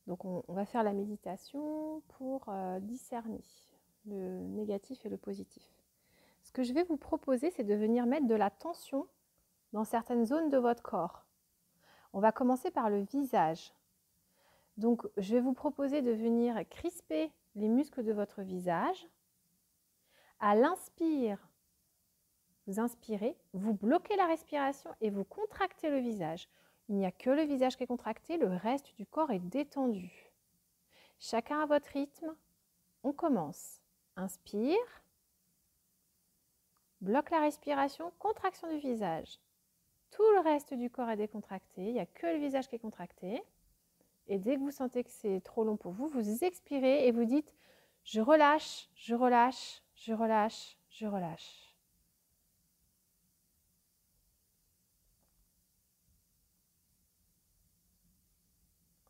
Donc on va faire la méditation pour discerner le négatif et le positif. Ce que je vais vous proposer, c'est de venir mettre de la tension dans certaines zones de votre corps. On va commencer par le visage. Donc je vais vous proposer de venir crisper les muscles de votre visage. À l'inspire, vous inspirez, vous bloquez la respiration et vous contractez le visage. Il n'y a que le visage qui est contracté, le reste du corps est détendu. Chacun à votre rythme. On commence. Inspire. Bloque la respiration, contraction du visage. Tout le reste du corps est décontracté. Il n'y a que le visage qui est contracté. Et dès que vous sentez que c'est trop long pour vous, vous expirez et vous dites « Je relâche, je relâche, je relâche, je relâche ».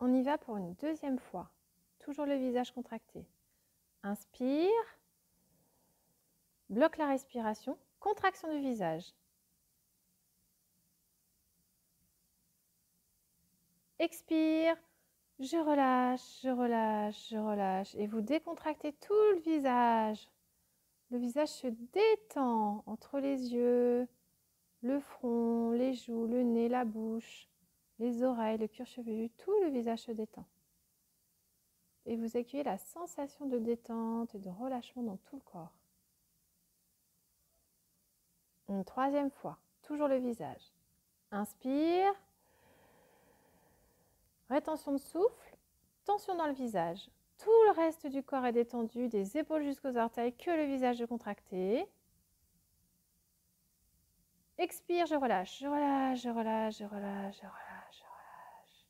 On y va pour une deuxième fois. Toujours le visage contracté. Inspire. Bloque la respiration. Contraction du visage. Expire. Je relâche, je relâche, je relâche. Et vous décontractez tout le visage. Le visage se détend entre les yeux, le front, les joues, le nez, la bouche, les oreilles, le cuir chevelu. Tout le visage se détend. Et vous accueillez la sensation de détente et de relâchement dans tout le corps. Une troisième fois, toujours le visage. Inspire. Rétention de souffle, tension dans le visage. Tout le reste du corps est détendu, des épaules jusqu'aux orteils, que le visage est contracté. Expire, je relâche, je relâche, je relâche, je relâche, je relâche, je relâche.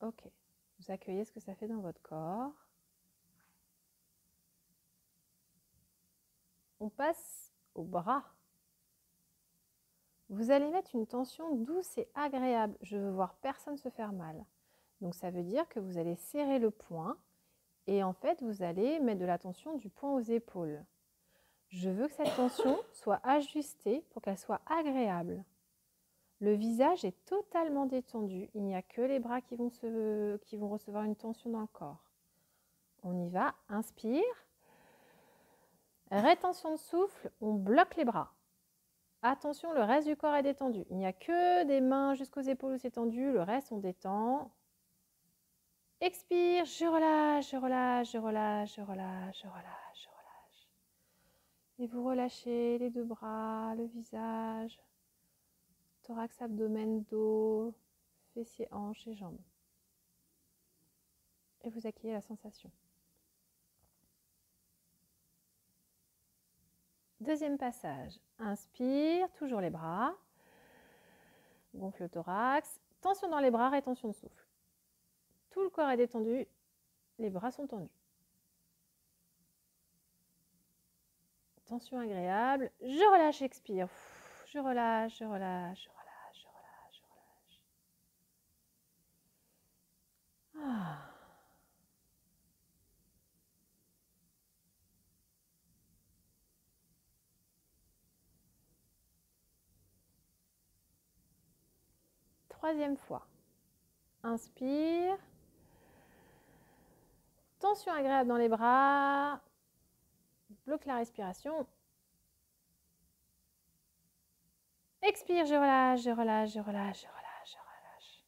Ok, vous accueillez ce que ça fait dans votre corps. On passe aux bras. Vous allez mettre une tension douce et agréable. Je veux voir personne se faire mal. Donc ça veut dire que vous allez serrer le poing et en fait vous allez mettre de la tension du poing aux épaules. Je veux que cette tension soit ajustée pour qu'elle soit agréable. Le visage est totalement détendu. Il n'y a que les bras qui vont recevoir une tension dans le corps. On y va. Inspire. Rétention de souffle. On bloque les bras. Attention, le reste du corps est détendu. Il n'y a que des mains jusqu'aux épaules où c'est tendu. Le reste, on détend. Expire. Je relâche, je relâche, je relâche, je relâche, je relâche, je relâche. Et vous relâchez les deux bras, le visage. Thorax, abdomen, dos, fessiers, hanches et jambes. Et vous accueillez la sensation. Deuxième passage. Inspire, toujours les bras. Gonfle le thorax. Tension dans les bras, rétention de souffle. Tout le corps est détendu, les bras sont tendus. Tension agréable. Je relâche, expire. Je relâche, je relâche, je relâche, je relâche, je relâche. Ah. Troisième fois. Inspire. Tension agréable dans les bras. Bloque la respiration. Expire, je relâche, je relâche, je relâche, je relâche, je relâche.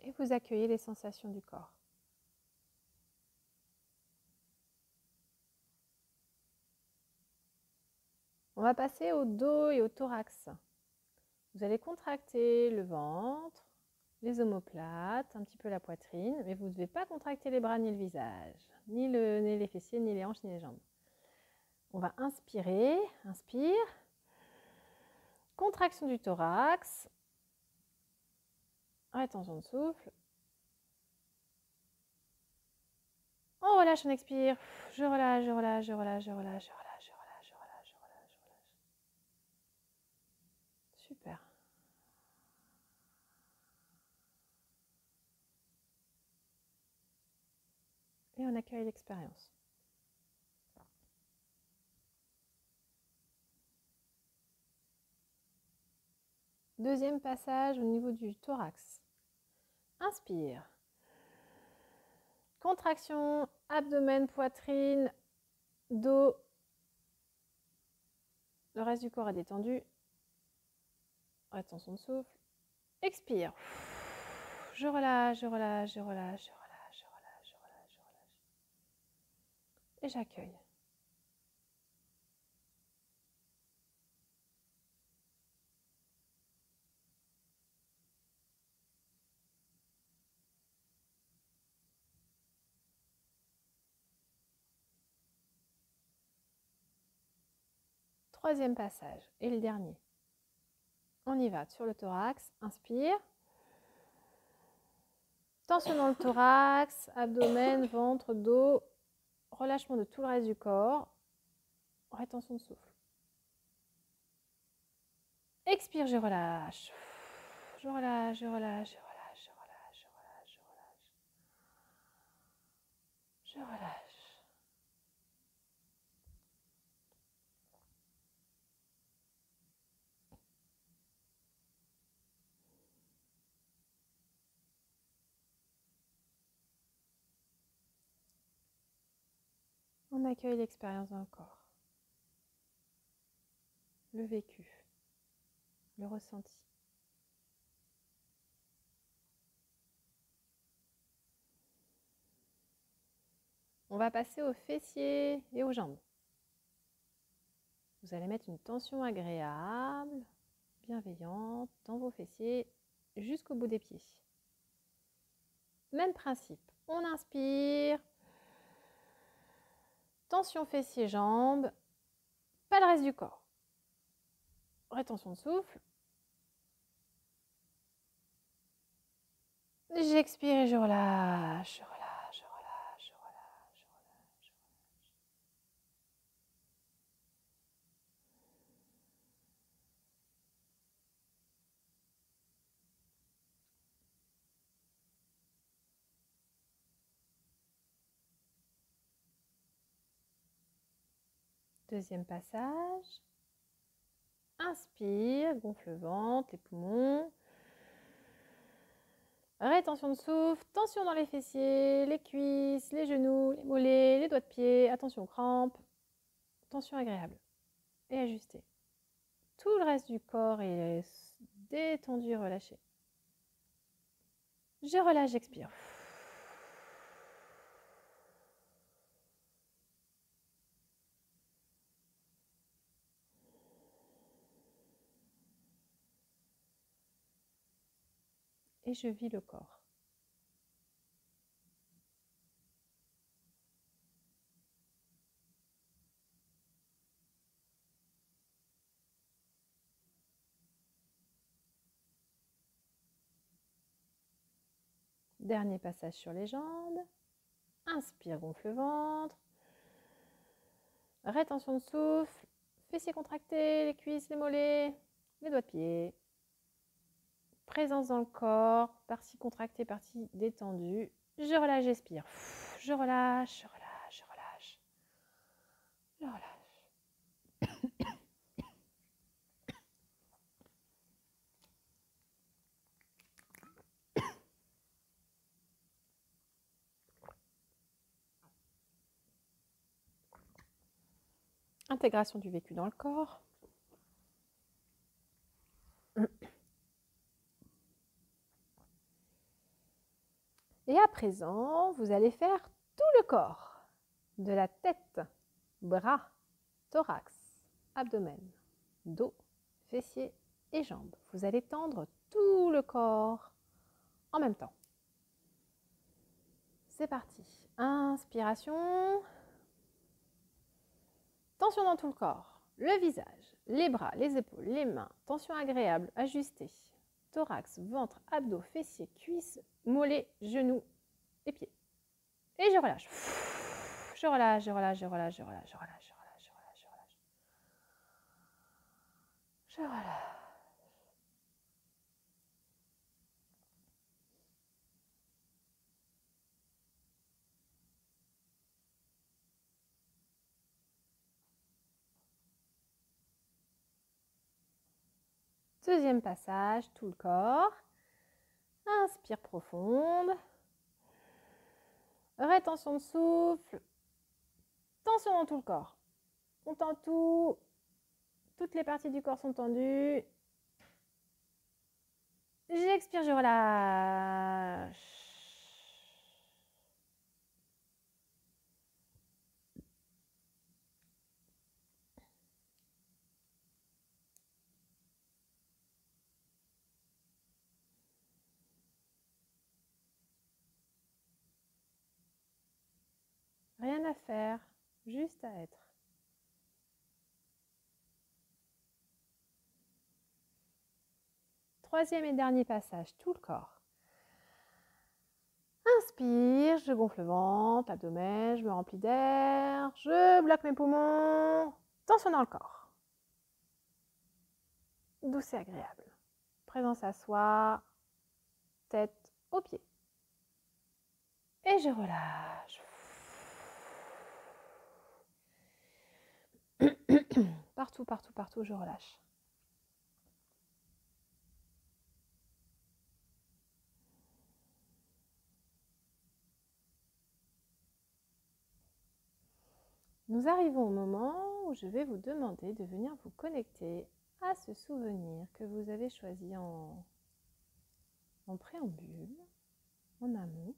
Et vous accueillez les sensations du corps. On va passer au dos et au thorax. Vous allez contracter le ventre, les omoplates, un petit peu la poitrine, mais vous ne devez pas contracter les bras ni le visage, ni les fessiers, ni les hanches, ni les jambes. On va inspirer, inspire, contraction du thorax, rétention de souffle. On relâche, on expire, je relâche, je relâche, je relâche, je relâche, je relâche, je relâche, je relâche, je relâche, je relâche. Super. Et on accueille l'expérience. Deuxième passage au niveau du thorax. Inspire. Contraction, abdomen, poitrine, dos. Le reste du corps est détendu. Rétention de souffle. Expire. Je relâche, je relâche, je relâche, je relâche, je relâche, je relâche, je relâche. Et j'accueille. Troisième passage et le dernier. On y va sur le thorax. Inspire. Tension dans le thorax, abdomen, ventre, dos. Relâchement de tout le reste du corps. Rétention de souffle. Expire, je relâche. Je relâche, je relâche, je relâche, je relâche, je relâche, je relâche. Je relâche. On accueille l'expérience dans le corps. Le vécu. Le ressenti. On va passer aux fessiers et aux jambes. Vous allez mettre une tension agréable, bienveillante dans vos fessiers jusqu'au bout des pieds. Même principe. On inspire. Tension fessiers-jambes. Pas le reste du corps. Rétention de souffle. J'expire et je relâche, je relâche, je relâche, je relâche, je relâche, je relâche. Deuxième passage. Inspire, gonfle le ventre, les poumons. Rétention de souffle, tension dans les fessiers, les cuisses, les genoux, les mollets, les doigts de pied. Attention aux crampes. Tension agréable et ajustée. Tout le reste du corps est détendu, relâché. Je relâche, j'expire. Et je vis le corps. Dernier passage sur les jambes. Inspire, gonfle le ventre. Rétention de souffle. Fessiers contractés, les cuisses, les mollets, les doigts de pied. Présence dans le corps, partie contractée, partie détendue. Je relâche, j'expire. Je relâche, je relâche, je relâche. Je relâche. Intégration du vécu dans le corps. Et à présent, vous allez faire tout le corps, de la tête, bras, thorax, abdomen, dos, fessiers et jambes. Vous allez tendre tout le corps en même temps. C'est parti. Inspiration. Tension dans tout le corps. Le visage, les bras, les épaules, les mains. Tension agréable, ajustée. Thorax, ventre, abdos, fessiers, cuisses, mollets, genoux et pieds. Et je relâche. Je relâche, je relâche, je relâche, je relâche, je relâche, je relâche, je relâche, je relâche. Je relâche. Deuxième passage, tout le corps. Inspire profonde. Rétention de souffle. Tension dans tout le corps. On tend tout. Toutes les parties du corps sont tendues. J'expire, je relâche. Rien à faire, juste à être. Troisième et dernier passage, tout le corps. Inspire, je gonfle le ventre, l'abdomen, je me remplis d'air, je bloque mes poumons, tension dans le corps. Douce et agréable. Présence à soi, tête aux pieds. Et je relâche. Partout, partout, partout, je relâche. Nous arrivons au moment où je vais vous demander de venir vous connecter à ce souvenir que vous avez choisi en préambule, en amont.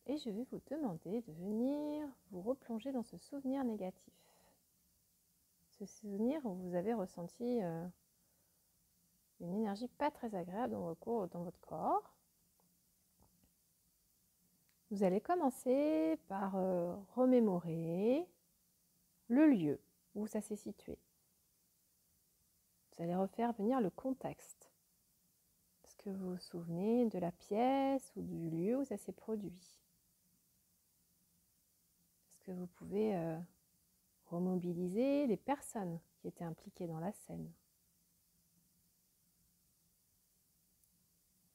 Et je vais vous demander de venir vous replonger dans ce souvenir négatif. Ce souvenir où vous avez ressenti une énergie pas très agréable dans votre corps. Vous allez commencer par remémorer le lieu où ça s'est situé. Vous allez refaire venir le contexte. Est-ce que vous vous souvenez de la pièce ou du lieu où ça s'est produit? Est-ce que vous pouvez remobiliser les personnes qui étaient impliquées dans la scène?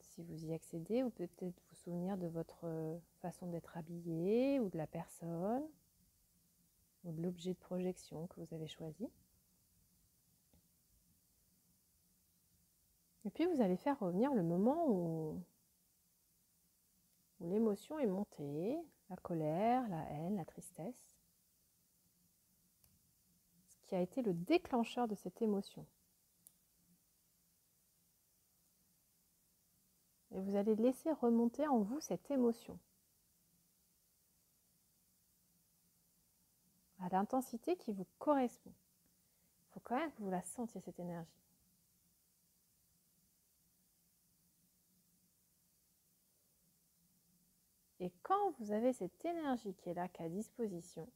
Si vous y accédez, ou peut-être vous souvenir de votre façon d'être habillé, ou de la personne, ou de l'objet de projection que vous avez choisi. Et puis vous allez faire revenir le moment où l'émotion est montée, la colère, la haine, la tristesse. Ce qui a été le déclencheur de cette émotion. Et vous allez laisser remonter en vous cette émotion. À l'intensité qui vous correspond. Il faut quand même que vous la sentiez, cette énergie. Et quand vous avez cette énergie qui est là, qui est à disposition,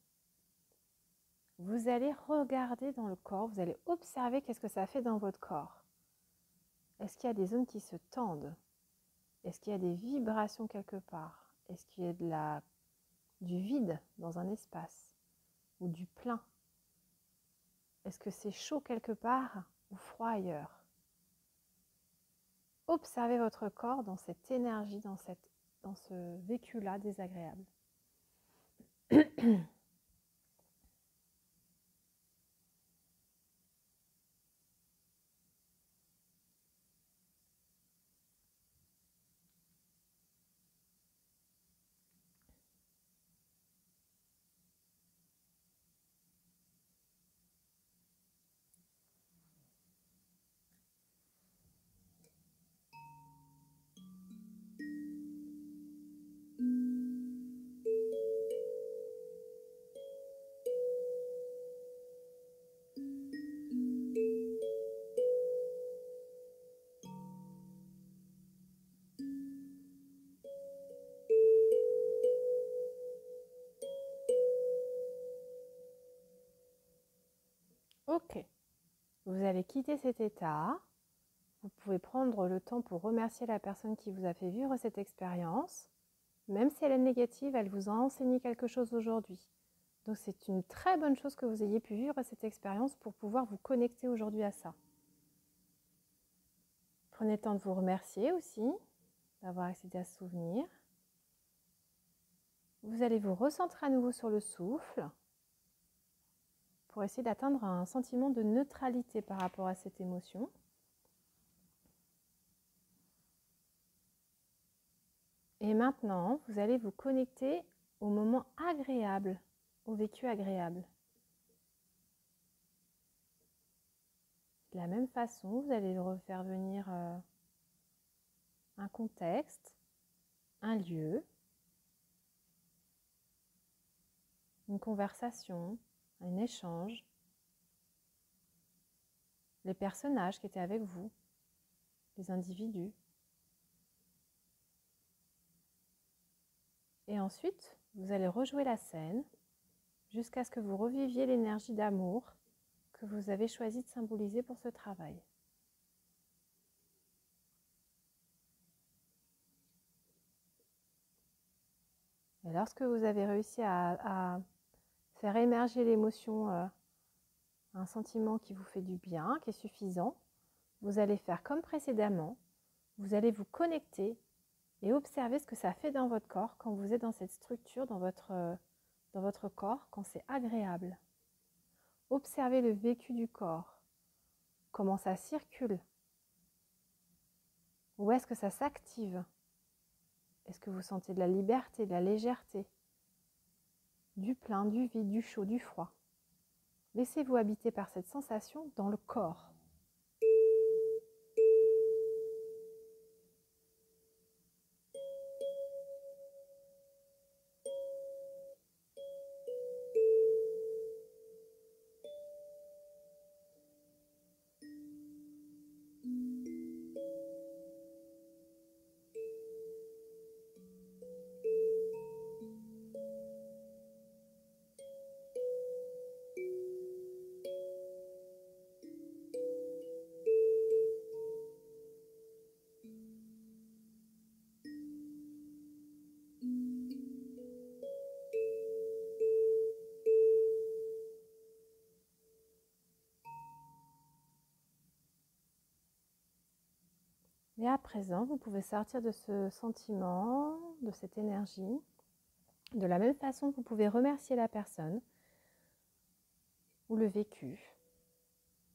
vous allez regarder dans le corps, vous allez observer qu'est-ce que ça fait dans votre corps. Est-ce qu'il y a des zones qui se tendent? Est-ce qu'il y a des vibrations quelque part? Est-ce qu'il y a du vide dans un espace ou du plein? Est-ce que c'est chaud quelque part ou froid ailleurs? Observez votre corps dans cette énergie, dans ce vécu-là désagréable. Ok, vous allez quitter cet état. Vous pouvez prendre le temps pour remercier la personne qui vous a fait vivre cette expérience. Même si elle est négative, elle vous a enseigné quelque chose aujourd'hui. Donc c'est une très bonne chose que vous ayez pu vivre cette expérience pour pouvoir vous connecter aujourd'hui à ça. Prenez le temps de vous remercier aussi, d'avoir accédé à ce souvenir. Vous allez vous recentrer à nouveau sur le souffle pour essayer d'atteindre un sentiment de neutralité par rapport à cette émotion. Et maintenant, vous allez vous connecter au moment agréable, au vécu agréable. De la même façon, vous allez refaire venir un contexte, un lieu, une conversation, un échange, les personnages qui étaient avec vous, les individus. Et ensuite, vous allez rejouer la scène jusqu'à ce que vous reviviez l'énergie d'amour que vous avez choisi de symboliser pour ce travail. Et lorsque vous avez réussi à faire émerger l'émotion, un sentiment qui vous fait du bien, qui est suffisant, vous allez faire comme précédemment, vous allez vous connecter et observer ce que ça fait dans votre corps quand vous êtes dans cette structure, dans votre corps, quand c'est agréable. Observez le vécu du corps, comment ça circule, où est-ce que ça s'active. Est-ce que vous sentez de la liberté, de la légèreté, du plein, du vide, du chaud, du froid? Laissez-vous habiter par cette sensation dans le corps. Et à présent, vous pouvez sortir de ce sentiment, de cette énergie. De la même façon, vous pouvez remercier la personne ou le vécu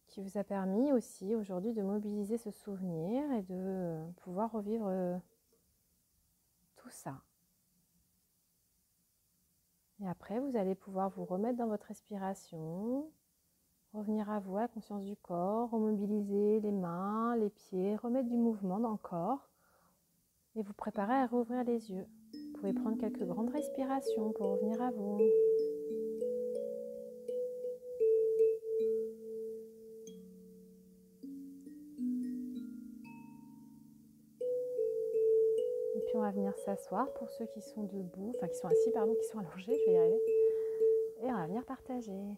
qui vous a permis aussi aujourd'hui de mobiliser ce souvenir et de pouvoir revivre tout ça. Et après, vous allez pouvoir vous remettre dans votre respiration, revenir à vous, à la conscience du corps, remobiliser les mains, les pieds, remettre du mouvement dans le corps et vous préparer à rouvrir les yeux. Vous pouvez prendre quelques grandes respirations pour revenir à vous. Et puis on va venir s'asseoir pour ceux qui sont debout, enfin qui sont assis, pardon, qui sont allongés, je vais y arriver. Et on va venir partager.